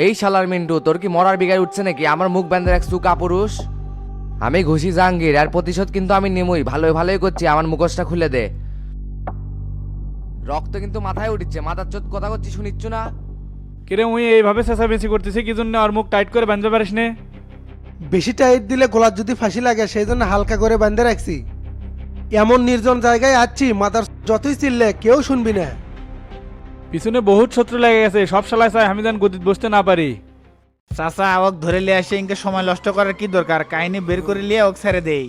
এই শালার মিন্টু, তোর কি মরার বিগায় উঠছে নাকি? আমার মুখ বান্ধে রাখছু কাপুরুষ। আমি ঘুষি জাহাঙ্গীর, আর প্রতিশোধ কিন্তু আমি নেমই। ভালোই ভালোই করছি, আমার মুখোশটা খুলে দে। রক্ত কিন্তু মাথায় উঠছে, মাথার চোদ কথা করছি শুনিচ্ছ না? কিরে উই এইভাবে চেঁচামেচি করতেছে কি জন্য? আর মুখ টাইট করে বাঁধতে পারিস নে? বেশি টাইট দিলে গোলার যদি ফাঁসি লাগে সেই জন্য হালকা করে বাঁধে রাখছি। এমন নির্জন জায়গায় আছি, মাথার যতই চিল্লে কেউ শুনবি না। পিছনে বহুত শত্রু লেগে গেছে, সব শালায় চাই আমি যেন গদিত বসতে না পারি। চাচা ওক ধরে লিয়ে আসে ইনকে সময় নষ্ট করার কি দরকার? কাহিনী বের করে লিয়ে ওক ছেড়ে দেই।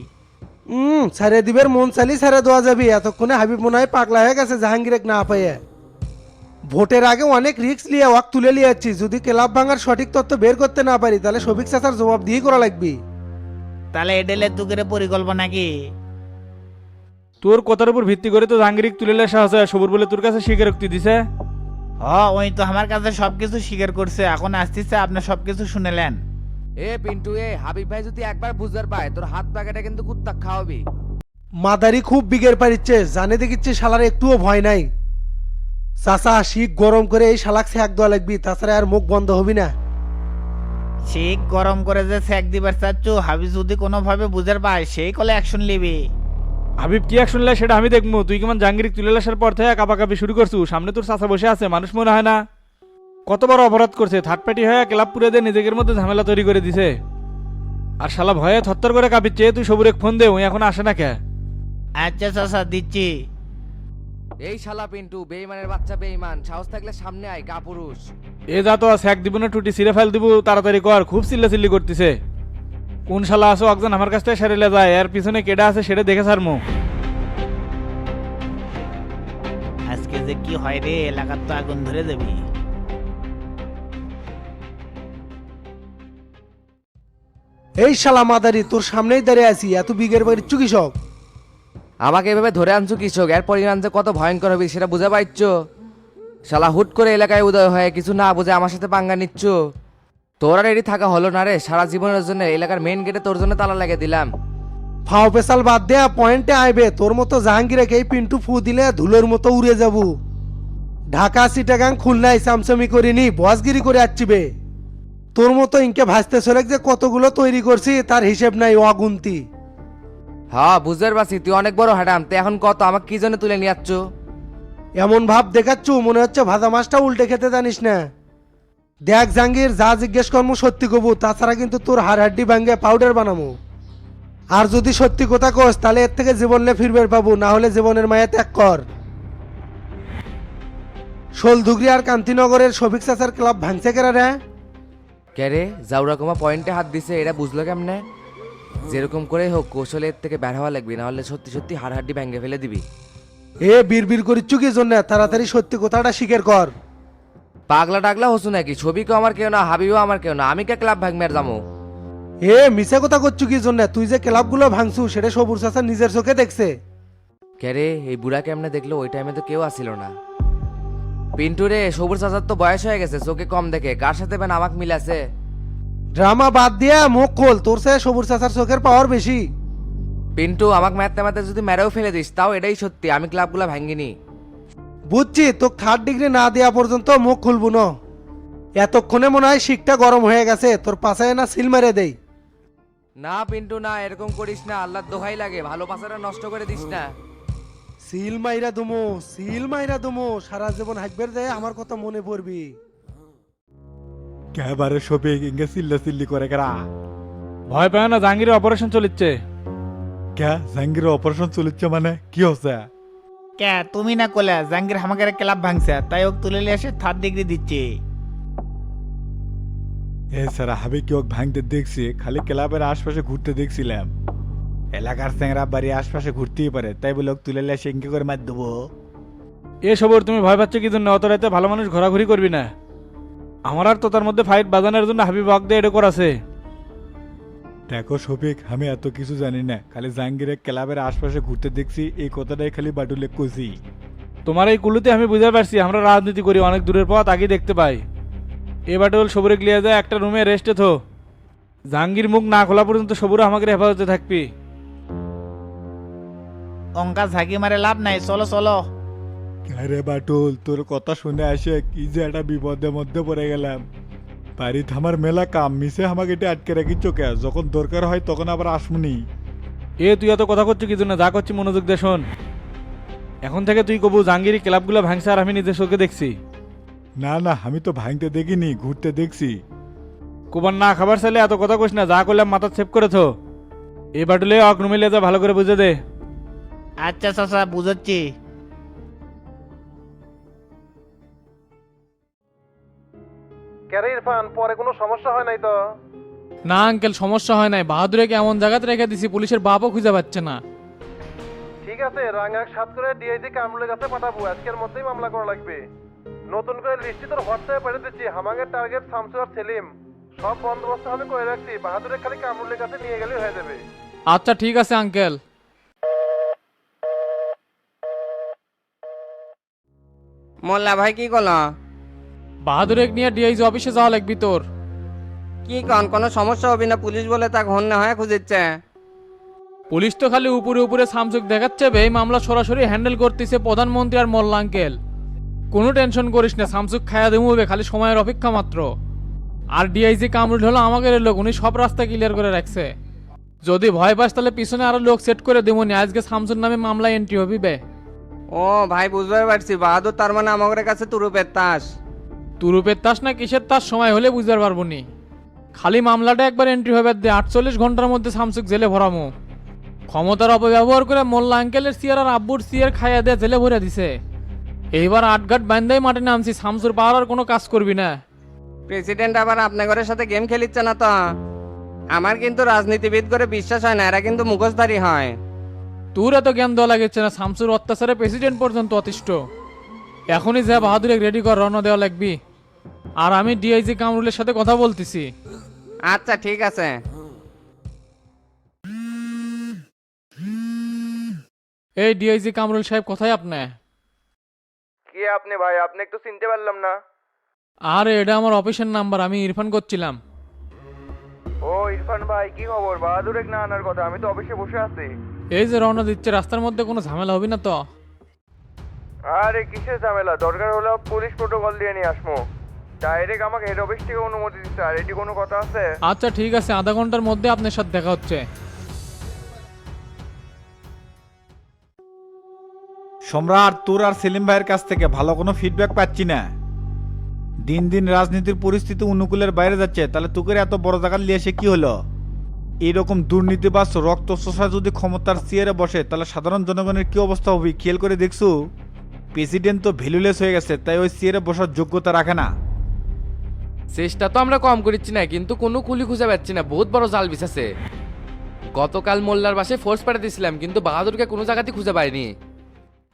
ছেড়ে দিবের মন চালি ছেড়ে দেওয়া যাবি। এতক্ষণে হাবিব মনে হয় পাগলা হয়ে গেছে জাহাঙ্গীর না পাইয়ে। ভোটের আগে অনেক রিস্ক নিয়ে ওয়াক তুলে নিয়ে যাচ্ছি। যদি ক্লাব ভাঙার সঠিক তথ্য বের করতে না পারি তাহলে শফিক চাচার জবাব দিয়ে করা লাগবে। তাহলে এডেলে তুকের পরিকল্পনা কি? তোর কথার উপর ভিত্তি করে তো জাহাঙ্গীর তুলে লেসা আছে, সবুর বলে তোর কাছে স্বীকারোক্তি দিছে। ওই তো আমার কাছে সবকিছু স্বীকার করছে, এখন আসতেছে আপনি সবকিছু শুনেলেন। এ পিন্টু, হাবিব ভাই যদি একবার বুঝতে পায় তোর হাত পাকাটা কিন্তু কুত্তাক খাওয়াবি। মাদারি খুব বিগের পারিচ্ছে, জানে দেখিচ্ছে শালার একটুও ভয় নাই। চাচা শিখ গরম করে এই শালাক সেক দেওয়া লাগবি, তাছাড়া আর মুখ বন্ধ হবি না। ঠিক গরম করে যে সেক দিবার চাচ্ছু, হাবি যদি কোনোভাবে বুঝার পায় সেই কলে অ্যাকশন লিবি। হাবিব কি এক শুনলে সেটা আমি দেখবো। তুই কেমন জাহাঙ্গীর তুলে লেসার পর থেকে কাপাকাপি শুরু করছু? সামনে তোর চাচা বসে আছে, মানুষ মনে হয় না? কত বড় অপরাধ করছে, থার্ড পার্টি হয়ে ক্লাব পুরে দিয়ে নিজেদের মধ্যে ঝামেলা তৈরি করে দিছে। আর শালা ভয়ে থরথর করে কাঁপিচ্ছে। তুই সবুরে ফোন দে, ওই এখন আসে না কে? আচ্ছা চাচা দিচ্ছি। এই শালা পিন্টু বেইমানের বাচ্চা বেইমান, সাহস থাকলে সামনে আয় কাপুরুষ। এ যা তো স্যাক দিব না টুটি ছিঁড়ে ফেল দিব, তাড়াতাড়ি কর। খুব চিল্লাচিল্লি করতেছে। কোন শালা আসো একজন আমার কাছ থেকে সেরেলে যায়, এর পিছনে কেডা আছে সেটা দেখে ছাড়মু। আজকে যে কি হয় রে, এলাকার তো আগুন ধরে দেবি। এই শালা মাদারি তোর সামনেই দাঁড়িয়ে আছি, এত বিগের বাড়ির চুকি সব। আমাকে এভাবে ধরে আনছো কৃষক, এর পরিণাম যে কত ভয়ঙ্কর হবে সেটা বুঝে পাইছ? শালা হুট করে এলাকায় উদয় হয়ে কিছু না বুঝে আমার সাথে পাঙ্গা নিচ্ছ। তোর আর এটি থাকা হলো না রে, সারা জীবনের জন্য এলাকার মেইন গেটে তোর জন্য তালা লাগিয়ে দিলাম। ফাও পেশাল বাদ দেয়া পয়েন্টে আইবে। তোর মতো জাহাঙ্গীরকে এই পিন্টু ফু দিলে ধুলোর মতো উড়ে যাব। ঢাকা চিটাগাং খুলনায় সামসামি করিনি, বসগিরি করে আসছিবে। তোর মতো ইনকে ভাসতে চলে যে কতগুলো তৈরি করছি তার হিসেব নাই, অগুন্তি। হ্যাঁ বুঝতে পারছি, তুই অনেক বড় হাডাম। তুই এখন কত আমাকে কি জন্য তুলে নিয়ে যাচ্ছ? এমন ভাব দেখাচ্ছ মনে হচ্ছে ভাজা মাছটা উল্টে খেতে জানিস না। দেখ জাহাঙ্গীর, যা জিজ্ঞেস কর্ম সত্যি কবু, তাছাড়া কিন্তু তোর হাড় হাড্ডি ভাঙ্গে পাউডার বানাবো। আর যদি সত্যি কথা কোস তাহলে এর থেকে জীবনে ফিরবে পাবো, না হলে জীবনের মায়া ত্যাগ কর। শোলধুগরি আর কান্তিনগরের শফিক চাচার ক্লাব ভাঙছে কেরা রে? কে রে জাউরা কুমা পয়েন্টে হাত দিছে, এটা বুঝলো কেমনে? যেরকম করে হোক কৌশলে এর থেকে বের হওয়া লাগবে, না হলে সত্যি সত্যি হাড় ভেঙে ফেলে দিবি। এ বীর করিচ্ছু কি জন্য? তাড়াতাড়ি সত্যি কথাটা স্বীকার কর। পাগলা টাগলা হসু নাকি? ছবি কেউ আমার কেউ না, হাবিও আমার কেউ না, আমি কে ক্লাব ভাঙবে আর যাবো? এ মিছে কথা করছু কি জন্য? তুই যে ক্লাবগুলো ভাঙছু সেটা সবুর চাচা নিজের চোখে দেখছে। কে রে এই বুড়া কেমনে দেখলো? ওই টাইমে তো কেউ আসিল না। পিন্টু রে, সবুজ চাচার তো বয়স হয়ে গেছে, চোখে কম দেখে। কার সাথে বেন আমাক মিলাছে? ড্রামা বাদ দিয়া মুখ খোল, তোর সে সবুর চাচার চোখের পাওয়ার বেশি। পিন্টু আমাক মারতে মারতে যদি মেরেও ফেলে দিস তাও এটাই সত্যি, আমি ক্লাবগুলো ভাঙ্গিনি। বুঝছি, তোকে থার্ড ডিগ্রি না দেওয়া পর্যন্ত মুখ খুলবো না। এতক্ষণে মনে হয় শিকটা গরম হয়ে গেছে, তোর পাশায় না সিল মেরে দেই। না পিন্টু না, এরকম করিস না, আল্লাহর দোহাই লাগে, ভালো পাশাটা নষ্ট করে দিস না। সিল মাইরা দুমো, সারা জীবন হাকবের দেয় আমার কথা মনে পড়বি। ক্যাবারে শফিক ইনকে চিল্লা চিল্লি করে কেরা? ভয় পায় না, জাহাঙ্গীরের অপারেশন চলিচ্ছে। ক্যা জাহাঙ্গীরের অপারেশন চলিচ্ছে মানে কি হচ্ছে? কে তুমি না কোলে জাহাঙ্গীর আমাকে ক্লাব ভাঙছে, তাই ওক তুলে লিয়ে এসে থার্ড ডিগ্রি দিচ্ছে। এছাড়া হাবি কি ওকে ভাঙতে দেখছি? খালি ক্লাবের আশপাশে ঘুরতে দেখছিলাম। এলাকার স্যাংরা বাড়ি আশপাশে ঘুরতেই পারে, তাই বলে ওকে তুলে লিয়ে এসে ইনকে করে মার দেবো? এ সবর তুমি ভয় পাচ্ছ কি জন্য? অত রাতে ভালো মানুষ ঘোরাঘুরি করবি না। আমার আর তো তার মধ্যে ফাইট বাজানোর জন্য হাবিব হক দিয়ে এটা করাছে। দেখো শফিক, আমি এত কিছু জানি না, খালি জাহাঙ্গীরের ক্লাবের আশপাশে ঘুরতে দেখছি, এই কথাটাই খালি বাটুলে কছি। তোমার এই কুলুতে আমি বুঝতে পারছি, আমরা রাজনীতি করি অনেক দূরের পথ আগে দেখতে পাই। এ বাটুল সবুরে গলিয়ে যায় একটা রুমে রেস্টে থো। জাহাঙ্গীর মুখ না খোলা পর্যন্ত সবুরে আমাকে হেফাজতে থাকবি। অঙ্কা ঝাঁকি মারে লাভ নাই, চলো চলো। আরে বাটুল, তোর কথা শুনে আসে কি যে একটা বিপদের মধ্যে পড়ে গেলাম। বাড়িতে আমার মেলা কাম মিশে আমাকে এটা আটকে রাখি চোখে, যখন দরকার হয় তখন আবার আসমুনি। এ তুই এত কথা করছিস কিছু না, যা করছি মনোযোগ দে শোন। এখন থেকে তুই কবু জাহাঙ্গীরি ক্লাবগুলো ভাঙছে আর আমি নিজের চোখে দেখছি। না না, আমি তো ভাঙতে দেখিনি, ঘুরতে দেখছি। কোবার না খাবার চাইলে এত কথা কইস না, যা করলাম মাথা সেভ করেছ। এ বাটুলে অগ্রমিলে যা ভালো করে বুঝে দে। আচ্ছা চাচা বুঝাচ্ছি। ক্যারে ইরফান, পরে কোনো সমস্যা হয় নাই তো? না আঙ্কেল, সমস্যা হয় নাই। বাহাদুরকে এমন জায়গাতে রেখে দিছি পুলিশের বাপও খুঁজে পাচ্ছে না। ঠিক আছে, রাঙাক সাত করে ডিআইজি কামরুলের কাছে পাঠাবো, আজকের মধ্যেই মামলা করা লাগবে। নতুন করে লিস্টটি তোর হোয়াটসঅ্যাপে পাঠিয়ে দিচ্ছি। হামাগের টার্গেট শামসু আর সেলিম, সব বন্দোবস্ত আমি করে রাখছি। বাহাদুরের খালি কামরুলের কাছে নিয়ে গেলেই হয়ে যাবে। আচ্ছা ঠিক আছে আঙ্কেল। মোল্লা ভাই কি করল? বাহাদুরেক নিয়ে ডিআইজি অফিসে যাওয়া লাগবি তোর। কি কন, কোনো সমস্যা হবে না? পুলিশ বলে তা ঘন না হয় খুঁজিচ্ছে। পুলিশ তো খালি উপরে উপরে সামসুক দেখাচ্ছে, এই মামলা সরাসরি হ্যান্ডেল করতেছে প্রধানমন্ত্রী আর মোল্লা আঙ্কেল। কোনো টেনশন করিস না, সামসুক খায়া দেবো, খালি সময়ের অপেক্ষা মাত্র। আর ডিআইজি কামরুল হলো আমাদের লোক, উনি সব রাস্তা ক্লিয়ার করে রাখছে। যদি ভয় পাস তাহলে পিছনে আরো লোক সেট করে দেবো নি, আজকে শামসুর নামে মামলা এন্ট্রি হবি বে। ও ভাই, বুঝতে পারছি, বাহাদুর তার মানে আমাদের কাছে তুরুপের তাস। তুরুপের তাস না কিসের তাস সময় হলে বুঝতে পারবো নি। খালি মামলাটা একবার এন্ট্রি হবে দে, 48 ঘন্টার মধ্যে শামসুক জেলে ভরামো। ক্ষমতার অপব্যবহার করে মোল্লা আঙ্কেলের সিয়ার আর আব্বুর সিয়ার খাইয়া দিয়ে জেলে ভরে দিছে। এইবার আটঘাট বান্ধাই মাঠে নামছি, শামসুর পাওয়ার আর কোনো কাজ করবি না। প্রেসিডেন্ট আবার আপনাদের সাথে গেম খেলিচ্ছে না তো? আমার কিন্তু রাজনীতিবিদ করে বিশ্বাস হয় না, এরা কিন্তু মুখোশধারী হয়। তোর এত জ্ঞান দেওয়া লাগছে না, শামসুর অত্যাচারে প্রেসিডেন্ট পর্যন্ত অতিষ্ঠ। এখনই যা বাহাদুরে রেডি কর, রওনা দেওয়া লাগবি। আর আমি ডিআইজি কামরুলের সাথে কথা বলতেছি। আচ্ছা ঠিক আছে। এই ডিআইজি কামরুল সাহেব, কোথায় আপনি? কি আপনি ভাই? আপনি একটু চিনতে পারলাম না। আর এটা আমার অফিসের নাম্বার, আমি ইরফান করছিলাম। ও ইরফান ভাই, কি খবর? বাহাদুর এক না আনার কথা, আমি তো অফিসে বসে আছি। এই যে রওনা দিচ্ছে, রাস্তার মধ্যে কোনো ঝামেলা হবে না তো? আরে কিসের ঝামেলা? দরকার হলে পুলিশ প্রোটোকল দিয়ে নিয়ে আসবো। ডাইরেক্ট আমাকে হেড অফিস থেকে অনুমতি দিচ্ছে। আর এটি কোনো কথা আছে? আচ্ছা ঠিক আছে, আধা ঘন্টার মধ্যে আপনার সাথে দেখা হচ্ছে। সম্রাট, তোর আর সেলিম ভাইয়ের কাছ থেকে ভালো কোনো ফিডব্যাক পাচ্ছি না। দিন দিন রাজনীতির পরিস্থিতি অনুকূলের বাইরে যাচ্ছে, তাহলে তোকে এত বড় জায়গা নিয়ে এসে কি হলো? এইরকম দুর্নীতিবাজ রক্ত চোষা যদি ক্ষমতার চেয়ারে বসে, তাহলে সাধারণ জনগণের কি অবস্থা হবে খেয়াল করে দেখছো? প্রেসিডেন্ট তো ভ্যালুলেস হয়ে গেছে, তাই ওই চেয়ারে বসার যোগ্যতা রাখে না। চেষ্টা তো আমরা কম করিচ্ছি না, কিন্তু কোনো কুলি খুঁজে পাচ্ছি না, বহুত বড় জাল বিছাছে। গতকাল মোল্লার বাসায় ফোর্স পাঠিয়ে দিয়েছিলাম, কিন্তু বাহাদুরকে কোনো জায়গাতেই খুঁজে পাইনি।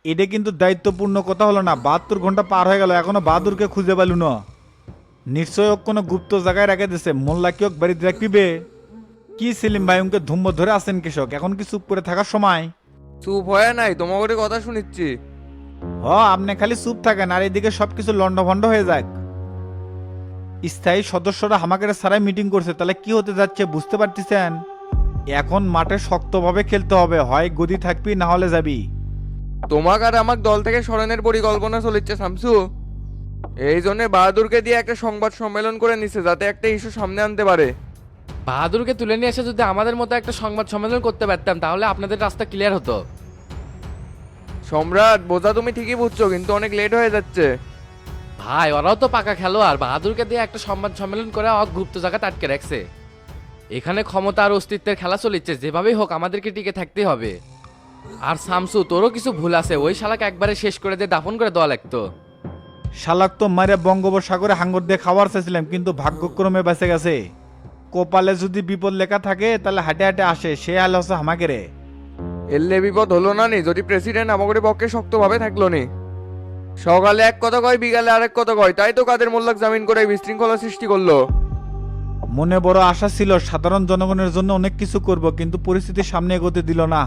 এটা কিন্তু দায়িত্বপূর্ণ কথা হলো না। 72 ঘন্টা পার হয়ে গেল, এখনো বাহাদুরকে খুঁজে পেলু না। নিশ্চয় ওক কোনো গুপ্ত জায়গায় রেখে দিছে। মোল্লা কি ওক বাড়িতে রাখবিবে? কি সেলিম ভাই, উনকে ধুম্ব ধরে আছেন কৃষক, এখন কি চুপ করে থাকার সময়? চুপ হয়ে নাই, তোমাকে কথা শুনিচ্ছি। আপনি খালি চুপ থাকেন আর এদিকে সবকিছু লন্ডভন্ড হয়ে যাক। স্থায়ী সদস্যরা আমাকে সারাই মিটিং করছে, তাহলে কি হতে যাচ্ছে বুঝতে পারতেছেন? এখন মাঠে শক্তভাবে খেলতে হবে, হয় গদি থাকবি না হলে যাবি। তোমাকে আর আমার দল থেকে সরানোর পরিকল্পনা চলিচ্ছে শামসু। এই জন্য বাহাদুরকে দিয়ে একটা সংবাদ সম্মেলন করে নিছে, যাতে একটা ইস্যু সামনে আনতে পারে। বাহাদুরকে তুলে নিয়ে এসে যদি আমাদের মতো একটা সংবাদ সম্মেলন করতে পারতাম, তাহলে আপনাদের রাস্তা ক্লিয়ার হতো। সম্রাট, বোঝা তুমি ঠিকই বুঝছো, কিন্তু অনেক লেট হয়ে যাচ্ছে। ভাই, ওরাও তো পাকা খেলোয়াড়, বাহাদুরকে দিয়ে একটা সংবাদ সম্মেলন করে গুপ্ত জায়গাতে আটকে রাখছে। এখানে ক্ষমতা আর অস্তিত্বের খেলা চলিচ্ছে, যেভাবেই হোক আমাদেরকে টিকে থাকতেই হবে। আর শামসু, তোরও কিছু ভুল আছে, ওই শালাকে একবারে শেষ করে দিয়ে দাফন করে দেওয়া লাগতো। শালাক তো মারে বঙ্গোপসাগরে হাঙ্গর দিয়ে খাবার চাইছিলাম, কিন্তু ভাগ্যক্রমে বেঁচে গেছে। কপালে যদি বিপদ লেখা থাকে তাহলে হাঁটে হাঁটে আসে, সে হাল হচ্ছে আমাকে রে। এলে বিপদ হলো না নি, যদি প্রেসিডেন্ট আমাদের পক্ষে শক্তভাবে থাকলো নি। সকালে এক কথা কয়, বিকালে আরেক কথা কয়, তাই তো কাদের মোল্লাক জামিন করে বিশৃঙ্খলা সৃষ্টি করলো। মনে বড় আশা ছিল সাধারণ জনগণের জন্য অনেক কিছু করব, কিন্তু পরিস্থিতির সামনে এগোতে দিল না।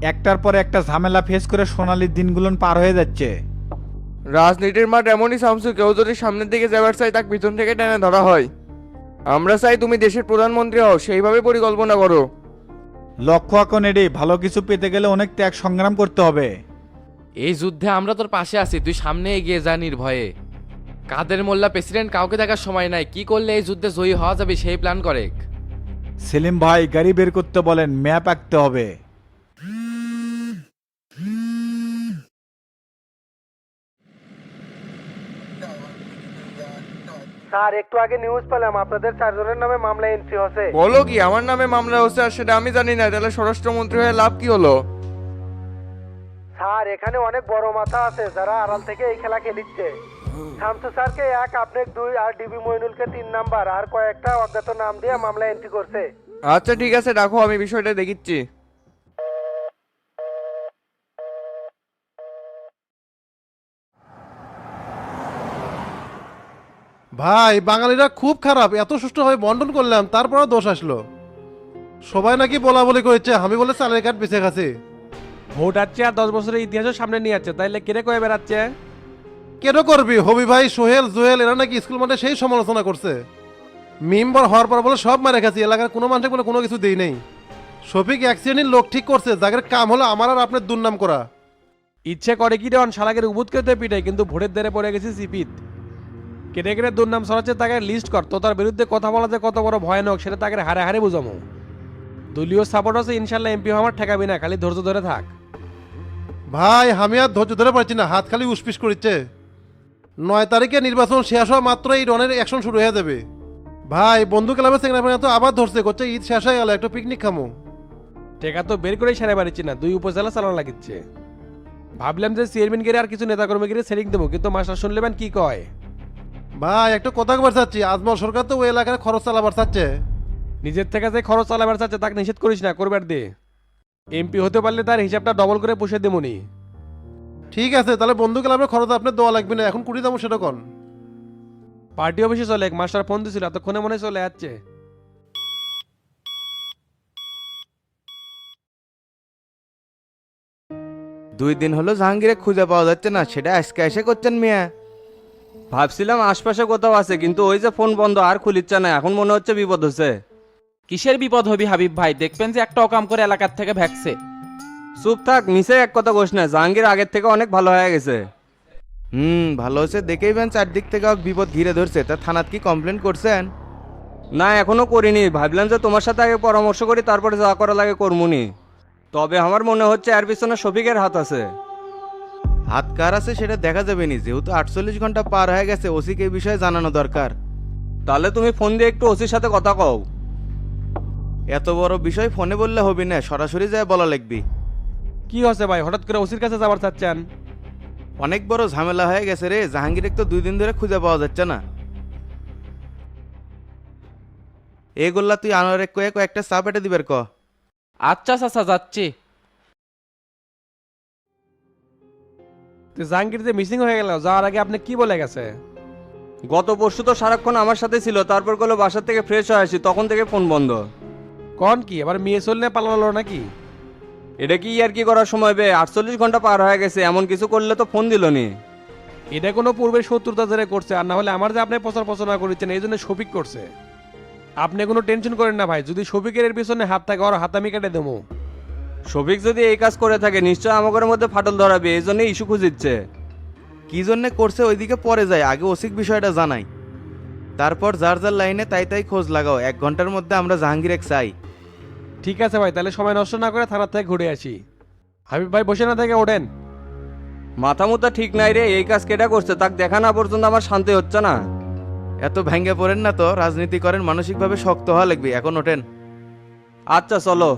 একটার পর একটা ঝামেলা ফেস করে সোনালির দিনগুলো পার হয়ে যাচ্ছে। রাজনীতির মাঠ এমনই শামসু, কেউ যদি সামনের দিকে যাবার চাই তাকে পিছন থেকে টেনে ধরা হয়। আমরা চাই তুমি দেশের প্রধানমন্ত্রী হও, সেইভাবে পরিকল্পনা করো। লক্ষ্য এখন এটাই, ভালো কিছু পেতে গেলে অনেক ত্যাগ সংগ্রাম করতে হবে। এই যুদ্ধে আমরা তোর পাশে আছি, তুই সামনে এগিয়ে যা নির্ভয়ে। কাদের মোল্লা প্রেসিডেন্ট কাউকে দেখার সময় নাই, কি করলে এই যুদ্ধে জয়ী হওয়া যাবে সেই প্ল্যান করে। সেলিম ভাই গাড়ি বের করতে বলেন, ম্যাপ আঁকতে হবে। স্যার একটু আগে নিউজ পেলাম আপনাদের 4 জনের নামে মামলা এন্ট্রি হয়েছে। বলো কি আমার নামে মামলা হচ্ছে আর সেটা আমি জানি না, তাহলে স্বরাষ্ট্রমন্ত্রী হয়ে লাভ কি হলো? স্যার এখানে অনেক বড় মাথা আছে যারা আড়াল থেকে এই খেলা খেলিচ্ছে। শামসু স্যারকে 1, আপনি 2 আর ডিবি মইনুলকে 3 নাম্বার আর কয়েকটা অজ্ঞাত নাম দিয়ে মামলা এন্ট্রি করছে। আচ্ছা ঠিক আছে, রাখো, আমি বিষয়টা দেখিচ্ছি। ভাই বাঙালিরা খুব খারাপ, এত সুষ্ঠুভাবে বন্টন করলাম তারপরও দোষ আসলো। সবাই নাকি বলা বলি করেছে, আমি বলে চালের কাঠ বেঁচে গেছি। ভোট আসছে আর 10 বছরের ইতিহাসও সামনে নিয়ে যাচ্ছে, তাইলে কেড়ে কয়ে বেড়াচ্ছে। কেন করবি? হবি ভাই, সোহেল, জুয়েল এরা নাকি স্কুল মাঠে সেই সমালোচনা করছে। মেম্বার হওয়ার পর বলে সব মারে গেছি, এলাকার কোনো মানুষকে বলে কোনো কিছু দেই নেই। শফিক এক শ্রেণীর লোক ঠিক করছে, যাদের কাম হলো আমার আর আপনার দুর্নাম করা। ইচ্ছে করে কি ডন শালাকের উবুত কেটে পিটাই, কিন্তু ভোটের দ্বারে পড়ে গেছি সিপিত। কেটে কেটে দুর্নাম ছড়াচ্ছে, তাকে লিস্ট কর, তো তার বিরুদ্ধে কথা বলা যে কত বড় ভয়ানক সেটা তাকে হারে হারে বুঝামো। দলীয় সাপোর্ট আছে, ইনশাল্লাহ এমপি আমার ঠেকাবি না, খালি ধৈর্য ধরে থাক। ভাই আমি আর ধৈর্য ধরে পারছি না, হাত খালি উসপিস করিচ্ছে। 9 তারিখে নির্বাচন শেষ হওয়া মাত্র এই ডনের অ্যাকশন শুরু হয়ে যাবে। ভাই বন্ধু ক্লাবের সেক্রেটারি তো আবার ধরছে, করছে ঈদ শেষ হয়ে গেল একটু পিকনিক খামো। টেকা তো বের করেই সারে পারছি না, 2 উপজেলা চালানো লাগিচ্ছে। ভাবলাম যে চেয়ারম্যান গিরে আর কিছু নেতাকর্মী গিরে সেরিং দেবো, কিন্তু মাস্টার শুনলেবেন কি কয়। ভাই একটা কথা কবার চাচ্ছি, আজমল সরকার তো ওই এলাকার খরচ চালাবার চাচ্ছে। নিজের থেকে যে খরচ চালাবার চাচ্ছে তাকে নিষেধ করিস না, করবার দে। এমপি হতে পারলে তার হিসাবটা ডবল করে পুষে দেবনি। ঠিক আছে, তাহলে বন্ধু ক্লাবের খরচ আপনার দেওয়া লাগবে না, এখন কুড়ি দাম সেটা কন। পার্টি অফিসে চলে, মাস্টার ফোন দিছিল, এতক্ষণে মনে হয় চলে যাচ্ছে। 2 দিন হলো জাহাঙ্গীরে খুঁজে পাওয়া যাচ্ছে না, সেটা আজকে এসে করছেন মিয়া? ভাবছিলাম আশপাশে কোথাও আছে, কিন্তু ওই যে ফোন বন্ধ আর খুলিচ্ছে না, এখন মনে হচ্ছে বিপদ হচ্ছে। কিসের বিপদ হবি হাবিব ভাই, দেখবেন যে একটা অকাম করে এলাকার থেকে ভ্যাকছে। চুপ থাক, মিশে এক কথা কোস না, জাহাঙ্গীর আগের থেকে অনেক ভালো হয়ে গেছে। ভালো হচ্ছে দেখেই বেন, চারদিক থেকে বিপদ ঘিরে ধরছে। তা থানাত কি কমপ্লেন করছেন? না এখনো করিনি, ভাবলাম যে তোমার সাথে আগে পরামর্শ করি, তারপরে যা করা লাগে করমুনি। তবে আমার মনে হচ্ছে এর পিছনে শফিকের হাত আছে। হাত কার আছে সেটা দেখা যাবে নি, যেহেতু 48 ঘন্টা পার হয়ে গেছে, ওসিকে এই বিষয়ে জানানো দরকার। তাহলে তুমি ফোন দিয়ে একটু ওসির সাথে কথা কও। এত বড় বিষয় ফোনে বললে হবে না, সরাসরি যায় বলা লাগবি। কি হচ্ছে ভাই, হঠাৎ করে ওসির কাছে যাবার চাচ্ছেন? অনেক বড় ঝামেলা হয়ে গেছে রে, জাহাঙ্গীর তো 2 দিন ধরে খুঁজে পাওয়া যাচ্ছে না। এগুলা তুই আনোয়ারে কয়েকটা চাপ এটে দিবের ক। আচ্ছা চাচা যাচ্ছি। জাহাঙ্গীর যে মিসিং হয়ে গেল, যাওয়ার আগে আপনি কি বলে গেছে? গত পরশু তো সারাক্ষণ আমার সাথে ছিল, তারপর গেলো বাসার থেকে ফ্রেশ হয়ে আসি, তখন থেকে ফোন বন্ধ। কোন কি আবার মেয়ে চললে পালালো নাকি? এটা কি আর কি করার সময় বে, 48 ঘন্টা পার হয়ে গেছে, এমন কিছু করলে তো ফোন দিল নি। এটা কোনো পূর্বের শত্রুতা জেরে করছে, আর না হলে আমার যে আপনি প্রচার প্রচারণা করেছেন এই জন্য শফিক করছে। আপনি কোনো টেনশন করেন না ভাই, যদি শফিকের এর পিছনে হাত থাকে ওর হাত আমি কেটে দেবো। শফিক যদি এই কাজ করে থাকে নিশ্চয় আমাদের মধ্যে ফাটল ধরাবে, এই জন্য ইস্যু খুঁজিচ্ছে। কি জন্য করছে ওইদিকে পরে যায়, আগে ওসিক বিষয়টা জানাই, তারপর যার যার লাইনে তাই খোঁজ লাগাও। 1 ঘন্টার মধ্যে আমরা জাহাঙ্গীর চাই। ঠিক আছে ভাই, তাহলে সময় নষ্ট না করে থানার থেকে ঘুরে আসি। হাবিব ভাই বসে না থেকে ওঠেন। মাথা মুথা ঠিক নাই রে, এই কাজ কেটা করছে তাক দেখা না পর্যন্ত আমার শান্তি হচ্ছে না। এত ভেঙে পড়েন না তো, রাজনীতি করেন, মানসিকভাবে শক্ত হওয়া লাগবে। এখন ওঠেন। আচ্ছা চলো।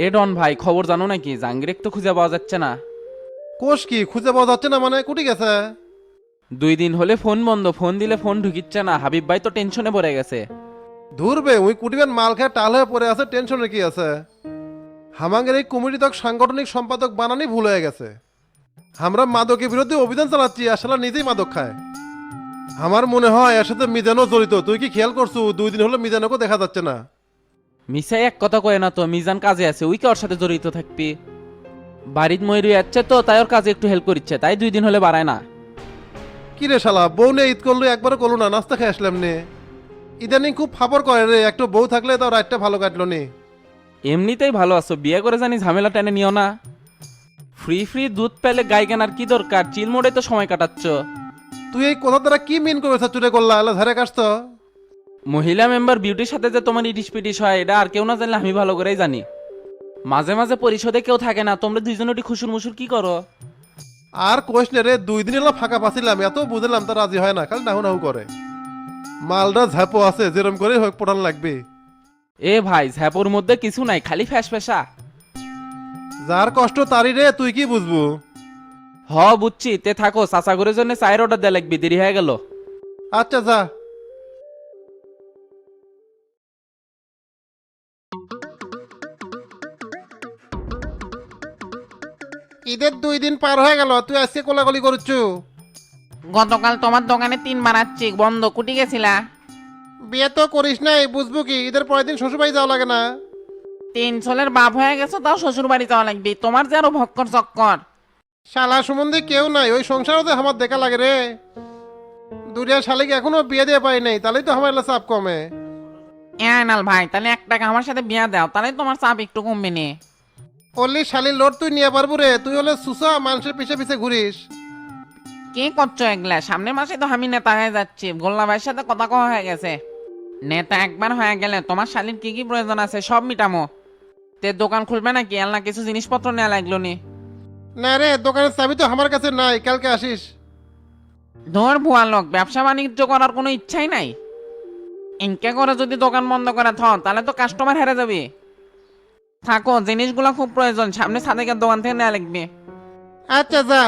এ ডন ভাই খবর জানো নাকি, জাহাঙ্গীর তো খুঁজে পাওয়া যাচ্ছে না। কোষ কি খুঁজে পাওয়া যাচ্ছে না মানে, কুটি গেছে? 2 দিন হলে ফোন বন্ধ, ফোন দিলে ফোন ঢুকিচ্ছে না। হাবিব ভাই তো টেনশনে পড়ে গেছে। ধরবে ওই কুটিবেন মাল খেয়ে টাল হয়ে পড়ে আছে, টেনশনের কি আছে? হামাঙ্গের এই কমিটি তক সাংগঠনিক সম্পাদক বানানি ভুল হয়ে গেছে। আমরা মাদকের বিরুদ্ধে অভিযান চালাচ্ছি, আসলে নিজেই মাদক খায়। আমার মনে হয় এর সাথে মিজানও জড়িত। তুই কি খেয়াল করছু 2 দিন হলো মিজানকে দেখা যাচ্ছে না? মিসাই এক কথা কয় না তো, মিজান কাজে আছে, ওই ওর সাথে জড়িত থাকবি। বাড়ির ময়ূরী যাচ্ছে তো, তাই ওর কাজে একটু হেল্প করিচ্ছে, তাই 2 দিন হলে বাড়ায় না। কি রে শালা, বউ নিয়ে ঈদ করলো একবারও করলো না, নাস্তা খেয়ে আসলাম নে। ইদানিং খুব ফাপর করে রে, একটু বউ থাকলে তাও রাতটা ভালো কাটলো নি। এমনিতেই ভালো আছো, বিয়ে করে জানি ঝামেলা টেনে নিও না। ফ্রি ফ্রি দুধ পেলে গাই কেনার কি দরকার, চিল মোড়ে তো সময় কাটাচ্ছ। তুই এই কথা দ্বারা কি মিন করেছ চুরে করলা এলা ধারে কাছ তো মহিলা মেম্বার বিউটির সাথে যে তোমার ইটিস পিটিস হয় এটা আর কেউ না জানলে আমি ভালো করেই জানি। মাঝে মাঝে পরিষদে কেউ থাকে না, তোমরা দুইজন ওটি খুশুর মুসুর কি করো? আর কোশ নে রে, 2 দিন এলা ফাঁকা পাছিলাম, এত বুঝলাম তা রাজি হয় না, খালি নাহু নাহু করে। মালটা ঝাপো আছে, যেরম করে হোক পটান লাগবে। এ ভাই ঝ্যাপোর মধ্যে কিছু নাই, খালি ফ্যাস ফ্যাসা। যার কষ্ট তারই রে, তুই কি বুঝবো? হ বুঝছি, তে থাকো, চাচাগরের জন্য চায়ের অর্ডার দেয়া লাগবে, দেরি হয়ে গেল। আচ্ছা যা। ঈদের 2 দিন পার হয়ে গেল, তুই আজকে কোলাকুলি করছু? গতকাল তোমার দোকানে 3 বানাচ্ছি, বন্ধ কুটি গেছিলা? বিয়ে তো করিস নাই, বুঝবো কি? ঈদের পরের দিন শ্বশুরবাড়ি যাওয়া লাগে না? 3 ছেলের বাপ হয়ে গেছে, তাও শ্বশুর বাড়ি যাওয়া লাগবে, তোমার যে আরো ভক্কর চক্কর। শালা সম্বন্ধে কেউ নাই, ওই সংসারও তো আমার দেখা লাগে রে। দুরিয়া শালিকে এখনো বিয়ে দিয়ে পাই নাই, তাহলেই তো আমার এলা চাপ কমে। আনাল ভাই, তাহলে 1 টাকা আমার সাথে বিয়া দাও, তাহলে তোমার চাপ একটু কমবে নে। অলি শালির লোড তুই নিয়ে পারবো রে? তুই হলে সুসা মানুষের পিছে পিছে ঘুরিস। কি করছো এগুলা? সামনের মাসে তো আমি নেতা হয়ে যাচ্ছি, গোল্লা ভাইয়ের সাথে কথা কওয়া হয়ে গেছে। নেতা একবার হয়ে গেলে তোমার শালির কি কি প্রয়োজন আছে সব মিটামো। তে দোকান খুলবে নাকি? আল্লাহ কিছু জিনিসপত্র নেওয়া লাগলো নি? না রে, দোকানের চাবি তো আমার কাছে নাই, কালকে আসিস। ধর ভুয়া লোক, ব্যবসা বাণিজ্য করার কোনো ইচ্ছাই নাই। ইনকে করে যদি দোকান বন্ধ করে তাহলে তো কাস্টমার হেরে যাবে। থাকো, জিনিসগুলো খুব প্রয়োজন, সামনে সাদেকের দোকান থেকে নেওয়া লাগবে। আচ্ছা যা।